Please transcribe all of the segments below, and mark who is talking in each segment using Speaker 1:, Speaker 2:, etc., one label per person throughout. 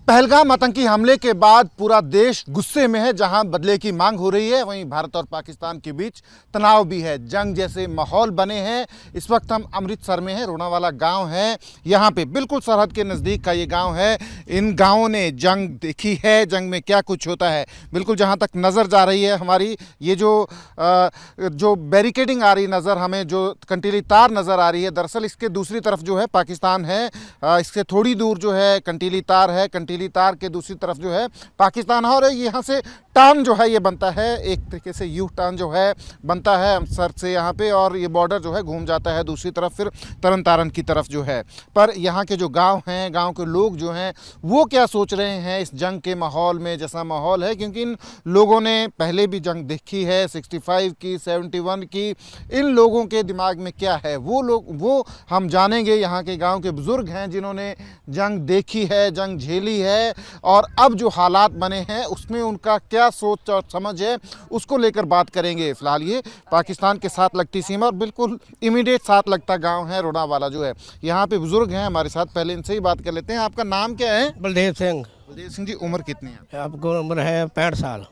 Speaker 1: पहलगाम आतंकी हमले के बाद पूरा देश गुस्से में है। जहां बदले की मांग हो रही है, वहीं भारत और पाकिस्तान के बीच तनाव भी है। जंग जैसे माहौल बने हैं। इस वक्त हम अमृतसर में हैं। रोनावाला गांव है, यहां पे बिल्कुल सरहद के नज़दीक का ये गांव है। इन गांवों ने जंग देखी है। जंग में क्या कुछ होता है, बिल्कुल जहां तक नज़र जा रही है हमारी, ये जो बैरिकेडिंग आ रही नज़र, हमें जो कंटीली तार नज़र आ रही है, दरअसल इसके दूसरी तरफ जो है पाकिस्तान है। इससे थोड़ी दूर जो है कंटीली तार है। कंटीली तार के दूसरी तरफ जो है पाकिस्तान है। और यहाँ से टर्न जो है ये बनता है, एक तरीके से यू टर्न जो है बनता है अमृतसर से यहाँ पे, और ये बॉर्डर जो है घूम जाता है दूसरी तरफ, फिर तरन तारण की तरफ जो है। पर यहाँ के जो गांव हैं, गांव के लोग जो हैं, वो क्या सोच रहे हैं इस जंग के माहौल में, जैसा माहौल है, क्योंकि इन लोगों ने पहले भी जंग देखी है, 65 की, 71 की। इन लोगों के दिमाग में क्या है, वो हम जानेंगे। यहाँ के गाँव के बुज़ुर्ग हैं जिन्होंने जंग देखी है, जंग झेली है, और अब जो हालात बने हैं उसमें उनका क्या सोच और समझ है, उसको लेकर बात करेंगे। फिलहाल ये पाकिस्तान के साथ लगती सीमा और बिल्कुल इमीडिएट साथ लगता गांव है रोनावाला जो है। यहाँ पे बुजुर्ग हैं हमारे साथ, पहले इनसे ही बात कर लेते हैं। आपका नाम क्या है?
Speaker 2: बलदेव सिंह।
Speaker 1: बलदेव सिंह जी, उम्र कितनी है?
Speaker 2: आपको उम्र है 65 साल।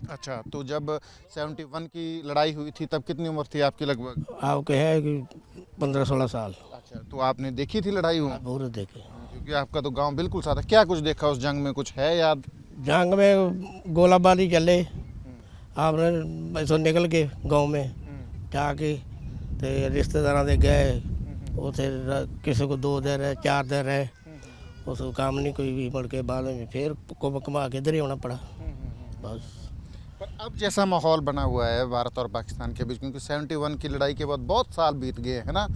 Speaker 1: अच्छा, तो जब 71 की लड़ाई हुई थी तब कितनी उम्र थी आपकी लगभग?
Speaker 2: आपके है कि 15-16 साल।
Speaker 1: अच्छा, तो आपने देखी थी लड़ाई हुई?
Speaker 2: पूरे देखे।
Speaker 1: क्योंकि आपका तो गांव बिल्कुल साथ है। क्या कुछ देखा उस जंग में, कुछ है याद?
Speaker 2: जंग में गोलाबारी चले, आपने ऐसो निकल के गांव में जाके ते रिश्तेदारों दे गए, उसे किसी को 2 दिन रहे, 4 दिन रहे, उसको काम नहीं कोई भी, मुड़ के बाद में फिर घुमा के इधर ही होना पड़ा बस।
Speaker 1: पर अब जैसा माहौल बना हुआ है भारत और पाकिस्तान के बीच, क्योंकि 71 की लड़ाई के बाद बहुत साल बीत गए हैं ना,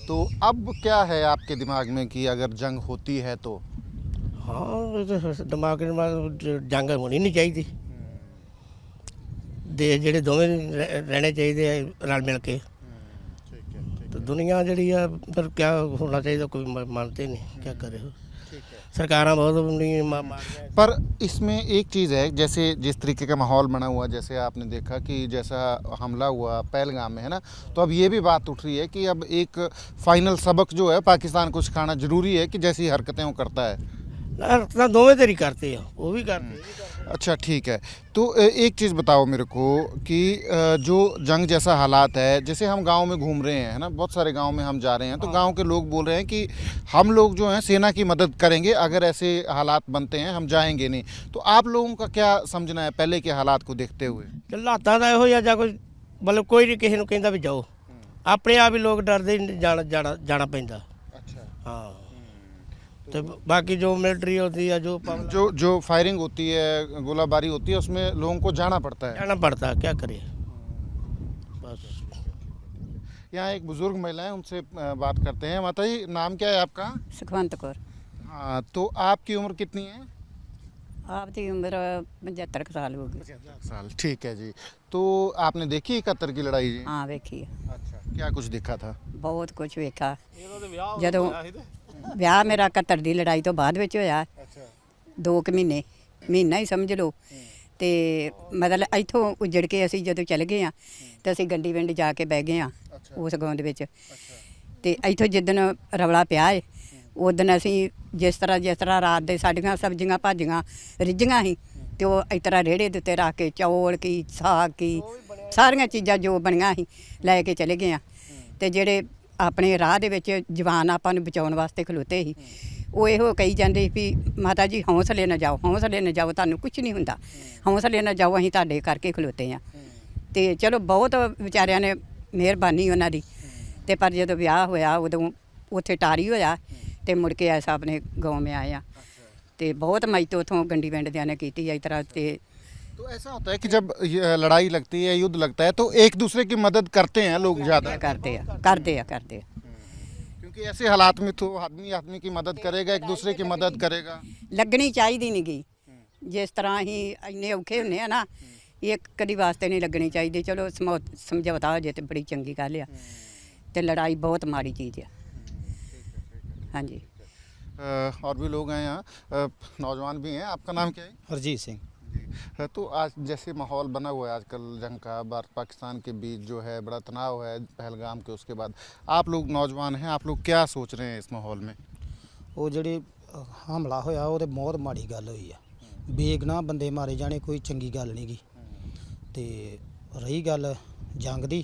Speaker 1: तो अब क्या है आपके दिमाग में कि अगर जंग होती है तो?
Speaker 2: हाँ, दिमाग जंग होनी नहीं चाहिए। देश ਜਿਹੜੇ ਦੋਵੇਂ रहने चाहिए रल मिल के। तो दुनिया जी है, पर क्या होना चाहिए, कोई मानते नहीं, क्या करे। सरकार बहुत नहीं।
Speaker 1: पर इसमें एक चीज़ है, जैसे जिस तरीके का माहौल बना हुआ, जैसे आपने देखा कि जैसा हमला हुआ पहलगाम में, है ना, तो अब ये भी बात उठ रही है कि अब एक फाइनल सबक जो है पाकिस्तान को सिखाना ज़रूरी है कि जैसी हरकतें वो करता है।
Speaker 2: दोवें तेरी करते हैं, वो भी करते हैं।
Speaker 1: अच्छा, ठीक है। तो एक चीज़ बताओ मेरे को कि जो जंग जैसा हालात है, जैसे हम गांव में घूम रहे हैं, है ना, बहुत सारे गांव में हम जा रहे हैं, तो गांव के लोग बोल रहे हैं कि हम लोग जो हैं सेना की मदद करेंगे, अगर ऐसे हालात बनते हैं हम जाएंगे नहीं। तो आप लोगों का क्या समझना है पहले के हालात को देखते हुए?
Speaker 2: हालात का यो या कोई मतलब कोई नहीं किसी को कहता भी जाओ, अपने आप ही लोग डरते जाना पैंदा।
Speaker 1: अच्छा,
Speaker 2: हाँ। तो बाकी जो मिलिट्री होती है,
Speaker 1: जो फायरिंग होती है, गोलाबारी होती है, उसमें लोगों को जाना पड़ता है,
Speaker 2: क्या करे बस।
Speaker 1: यहाँ एक बुजुर्ग महिला है, उनसे बात करते हैं। माता जी, नाम क्या है आपका?
Speaker 3: सुखवंत कौर।
Speaker 1: हाँ, तो आपकी उम्र कितनी है?
Speaker 3: आपकी उम्र 75 साल हो गई।
Speaker 1: 75 साल, ठीक है जी। तो आपने देखी 71 की लड़ाई जी?
Speaker 3: हाँ, वेखी है।
Speaker 1: अच्छा, क्या कुछ देखा था?
Speaker 3: बहुत कुछ वेखा। ਜਦੋਂ ਵਿਆਹ ਮੇਰਾ 71 ਦੀ ਲੜਾਈ ਤੋਂ ਬਾਅਦ ਵਿੱਚ ਹੋਇਆ।
Speaker 1: अच्छा,
Speaker 3: 2 ਮਹੀਨਾ ਹੀ ਸਮਝ ਲਓ। ਤੇ ਮਤਲਬ ਇੱਥੋਂ ਉੱਜੜ ਕੇ ਅਸੀਂ ਜਦੋਂ ਚਲੇ ਗਏ ਆ, ਤੇ ਅਸੀਂ ਗੰਡੀ ਵਿੰਡ ਜਾ ਕੇ ਬਹਿ ਗਏ ਆ ਉਸ ਗਾਉਂ ਦੇ ਵਿੱਚ। ਤੇ ਇੱਥੋਂ ਜਿੱਦਣ ਰਵਲਾ ਪਿਆ ਏ, ਉਦਣ ਅਸੀਂ ਜਿਸ ਤਰ੍ਹਾਂ ਰਾਤ ਦੇ ਸਾਡੀਆਂ ਸਬਜ਼ੀਆਂ ਭਾਜੀਆਂ ਰਿੱਝੀਆਂ ਸੀ, ਤੇ ਉਹ ਇਸ ਤਰ੍ਹਾਂ ਰੇੜੇ ਦੇ ਉੱਤੇ ਰੱਖ ਕੇ ਚੌਲ ਕੀ, ਸਾਗ ਕੀ, ਸਾਰੀਆਂ ਚੀਜ਼ਾਂ ਜੋ ਬਣੀਆਂ ਸੀ ਲੈ ਕੇ ਚਲੇ ਗਏ ਆ। ਤੇ ਜਿਹੜੇ ਆਪਣੇ ਰਾਹ ਦੇ ਵਿੱਚ ਜਵਾਨ ਆਪਾਂ ਨੂੰ ਬਚਾਉਣ ਵਾਸਤੇ ਖਲੋਤੇ ਸੀ, ਉਹ ਇਹੋ ਕਹੀ ਜਾਂਦੇ ਵੀ ਮਾਤਾ ਜੀ ਹੌਸਲੇ ਨਾਲ ਜਾਓ, ਤੁਹਾਨੂੰ ਕੁਝ ਨਹੀਂ ਹੁੰਦਾ, ਹੌਸਲੇ ਨਾਲ ਜਾਓ, ਅਸੀਂ ਤੁਹਾਡੇ ਕਰਕੇ ਖਲੋਤੇ ਆ। ਤੇ ਚਲੋ ਬਹੁਤ ਵਿਚਾਰਿਆਂ ਨੇ ਮਿਹਰਬਾਨੀ ਉਹਨਾਂ ਦੀ। ਤੇ ਪਰ ਜਦੋਂ ਵਿਆਹ ਹੋਇਆ ਉਦੋਂ ਉੱਥੇ ਟਾਰੀ ਹੋਇਆ, ਤੇ ਮੁੜ ਕੇ ਐਸਾ ਆਪਣੇ ਗਾਉਂ में ਆਏ ਆ। ਤੇ ਬਹੁਤ ਮਦਦ ਉੱਥੋਂ ਗੰਡੀ ਪਿੰਡ ਦਿਆਂ ਨੇ ਕੀਤੀ ਇਸ ਤਰ੍ਹਾਂ। ਤੇ
Speaker 1: तो ऐसा होता है कि जब ये लड़ाई लगती है, युद्ध लगता है, तो एक दूसरे की मदद करते हैं लोग ज़्यादा।
Speaker 3: करते आ।
Speaker 1: क्योंकि ऐसे हालात में तो आदमी की मदद करेगा, एक दूसरे की मदद करेगा।
Speaker 3: ਲੱਗਣੀ ਚਾਹੀਦੀ ਨਹੀਂ ਗੀ। ਜਿਸ ਤਰ੍ਹਾਂ ਅਸੀਂ ਇੰਨੇ ਔਖੇ ਹੁੰਦੇ ਆ ਨਾ, ਇੱਕ ਕਦੀ ਵਾਸਤੇ ਨਹੀਂ ਲੱਗਣੀ ਚਾਹੀਦੀ। ਚਲੋ ਸਮਝੌਤਾ ਹੋ ਜੇ ਤੇ ਬੜੀ ਚੰਗੀ ਗੱਲ ਆ, ਤੇ ਲੜਾਈ ਬਹੁਤ ਮਾੜੀ ਚੀਜ਼ ਆ। ਹਾਂਜੀ।
Speaker 1: और भी लोग हैं यहाँ, नौजवान भी हैं। आपका नाम क्या है?
Speaker 4: हरजीत सिंह।
Speaker 1: तो आज जैसे माहौल बना हुआ है आजकल जंग का, भारत पाकिस्तान के बीच जो है बड़ा तनाव है पहलगाम के, उसके बाद आप लोग नौजवान हैं, आप लोग क्या सोच रहे हैं इस माहौल में?
Speaker 4: वो जड़ी ਹਮਲਾ ਹੋਇਆ ਉਹ ਤੇ ਬਹੁਤ ਮਾੜੀ ਗੱਲ ਹੋਈ ਆ। ਬੇਗੁਨਾਹ ਬੰਦੇ ਮਾਰੇ ਜਾਣੇ ਕੋਈ ਚੰਗੀ ਗੱਲ ਨਹੀਂ ਗੀ। ਤੇ ਰਹੀ ਗੱਲ ਜੰਗ ਦੀ,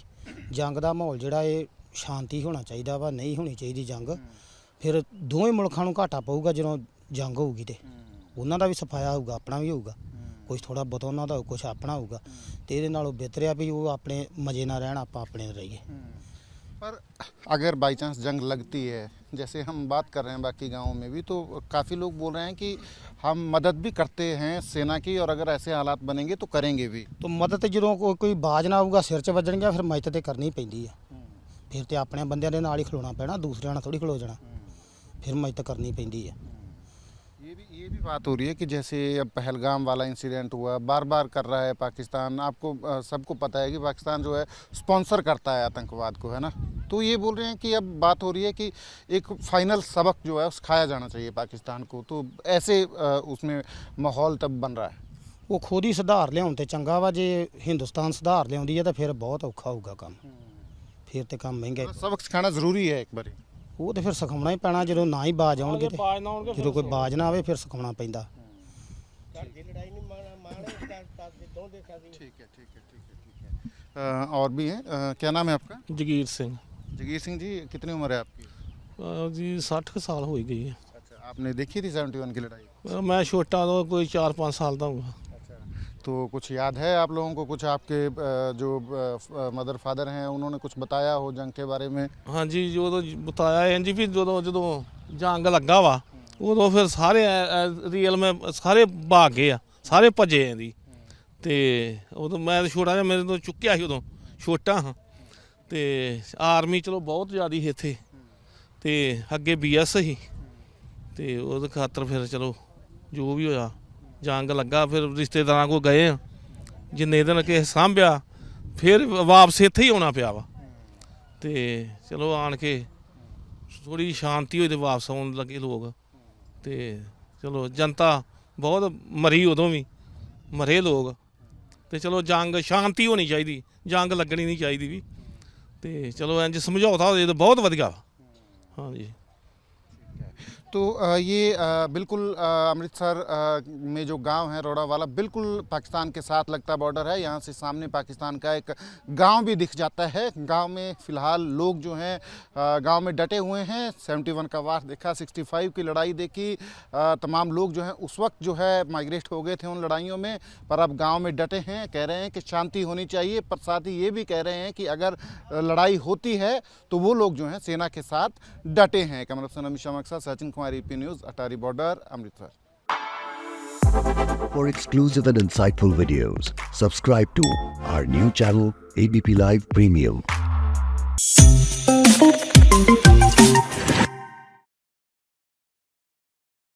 Speaker 4: ਜੰਗ ਦਾ ਮਾਹੌਲ ਜਿਹੜਾ ਇਹ ਸ਼ਾਂਤੀ ਹੋਣਾ ਚਾਹੀਦਾ ਵਾ, ਨਹੀਂ ਹੋਣੀ ਚਾਹੀਦੀ ਜੰਗ। ਫਿਰ ਦੋਵੇਂ ਮੁਲਕਾਂ ਨੂੰ ਘਾਟਾ ਪਊਗਾ ਜਦੋਂ ਜੰਗ ਹੋਊਗੀ ਤੇ ਉਹਨਾਂ ਦਾ ਵੀ ਸਫਾਇਆ ਹੋਊਗਾ, ਆਪਣਾ ਵੀ ਹੋਊਗਾ, ਕੁਝ ਥੋੜਾ ਬਹੁਤ ਉਹਨਾਂ ਦਾ ਕੁਝ ਆਪਣਾ ਹੋਊਗਾ। ਤੇ ਇਹਦੇ ਨਾਲੋਂ ਬਿਹਤਰ ਆ ਵੀ ਉਹ ਆਪਣੇ ਮਜ਼ੇ ਨਾਲ ਰਹਿਣ, ਆਪਾਂ ਆਪਣੇ ਨਾਲ ਰਹੀਏ।
Speaker 1: पर अगर बाई चांस जंग लगती है, जैसे हम बात कर रहे हैं बाकी गाँवों में भी, तो काफ़ी लोग बोल रहे हैं कि हम मदद भी करते हैं सेना की, और अगर ऐसे हालात बनेंगे तो करेंगे भी।
Speaker 4: तो मदद ਜਦੋਂ ਕੋਈ ਬਾਜ ਨਾ ਆਊਗਾ ਸਿਰ 'ਚ ਵੱਜਣਗੇ ਫਿਰ ਮਦਦ ਤੇ ਕਰਨੀ ਪੈਂਦੀ ਆ। ਫਿਰ ਤੇ ਆਪਣੇ ਬੰਦਿਆਂ ਦੇ ਨਾਲ ਹੀ ਖਲੋਣਾ ਪੈਣਾ, ਦੂਸਰਿਆਂ ਨਾਲ ਥੋੜੀ ਖਲੋ ਜਾਣਾ। ਫਿਰ ਮਦਦ ਕਰਨੀ ਪੈਂਦੀ ਆ।
Speaker 1: ये भी बात हो रही है कि जैसे अब पहलगाम वाला इंसिडेंट हुआ, बार बार कर रहा है पाकिस्तान। आपको सबको पता है कि पाकिस्तान जो है स्पॉन्सर करता है आतंकवाद को, है ना। तो ये बोल रहे हैं कि अब बात हो रही है कि एक फाइनल सबक जो है सिखाया जाना चाहिए पाकिस्तान को। तो ऐसे उसमें माहौल तब बन रहा है।
Speaker 4: ਉਹ ਖੁਦ ਹੀ ਸੁਧਾਰ ਲਿਆਉਣ ਤੇ ਚੰਗਾ ਵਾ। ਜੇ ਹਿੰਦੁਸਤਾਨ ਸੁਧਾਰ ਲਿਆਉਂਦੀ ਹੈ ਤਾਂ ਫਿਰ ਬਹੁਤ ਔਖਾ ਹੋਊਗਾ ਕੰਮ। ਫਿਰ ਤੇ ਕੰਮ ਮਹਿੰਗਾ ਹੀ।
Speaker 1: सबक सिखाना ज़रूरी है एक बार।
Speaker 4: ਉਹ ਤੇ ਫਿਰ ਸਿਖਾਉਣਾ ਹੀ ਪੈਣਾ ਜਦੋਂ ਨਾ ਹੀ ਬਾਜ ਆਉਣਗੇ ਤੇ। ਜਦੋਂ ਕੋਈ ਬਾਜ ਨਾ ਆਵੇ ਫਿਰ ਸਿਖਾਉਣਾ ਪੈਂਦਾ।
Speaker 1: और भी हैं, क्या नाम है आपका?
Speaker 5: ਜਗੀਰ ਸਿੰਘ
Speaker 1: जगीर सिंह जी, कितनी उम्र है आपकी?
Speaker 5: ਜੀ 60 ਕੁ ਸਾਲ ਹੋ ਹੀ गई है।
Speaker 1: अच्छा, आपने देखी थी 71 की लड़ाई?
Speaker 5: मैं छोटा तो कोई 4-5 साल का हूँ।
Speaker 1: तो कुछ याद है आप लोगों को? कुछ आपके जो मदर फादर हैं उन्होंने कुछ बताया हो जंग के बारे में?
Speaker 5: हाँ जी, जो तो बताया है जी भी जो जंग लगा वा उदों फिर सारे रीयल में सारे भाग गए, सारे भजे हैं जी। तो उदों मैं छोटा जिहा, मेरे तो चुक्या ही उदों छोटा हाँ। तो आर्मी चलो बहुत ज़्यादा ही इत्थे, तो अगे BS ही, तो उस खातर फिर चलो जो भी होया जंग लगा। फिर रिश्तेदार को गए जिन्ने दिन के सांभ्या, फिर वापस इत्थे ही आना पिया वा। तो चलो आन के थोड़ी शांति होई तो वापस आने लगे लोग। तो चलो जनता बहुत मरी, उदों भी मरे लोग। तो चलो जंग शांति होनी चाहिए, जंग लगनी नहीं चाहिए भी। तो चलो इंज समझौता हो जाए तो बहुत वधिया। हाँ जी।
Speaker 1: तो ये बिल्कुल अमृतसर में जो गांव है रोड़ावाला, बिल्कुल पाकिस्तान के साथ लगता बॉर्डर है। यहाँ से सामने पाकिस्तान का एक गांव भी दिख जाता है। गांव में फ़िलहाल लोग जो हैं गांव में डटे हुए हैं। 71 का वार देखा, 65 की लड़ाई देखी। तमाम लोग जो हैं उस वक्त जो है माइग्रेट हो गए थे उन लड़ाइयों में, पर अब गाँव में डटे हैं। कह रहे हैं कि शांति होनी चाहिए, पर साथ ही ये भी कह रहे हैं कि अगर लड़ाई होती है तो वो लोग जो हैं सेना के साथ डटे हैं। कैमरा पर्सन अमीशा मक्सा, Sachin Kumar, EP news, Attari border, Amritsar.
Speaker 6: For exclusive and insightful videos, subscribe to our new channel ABP Live Premium.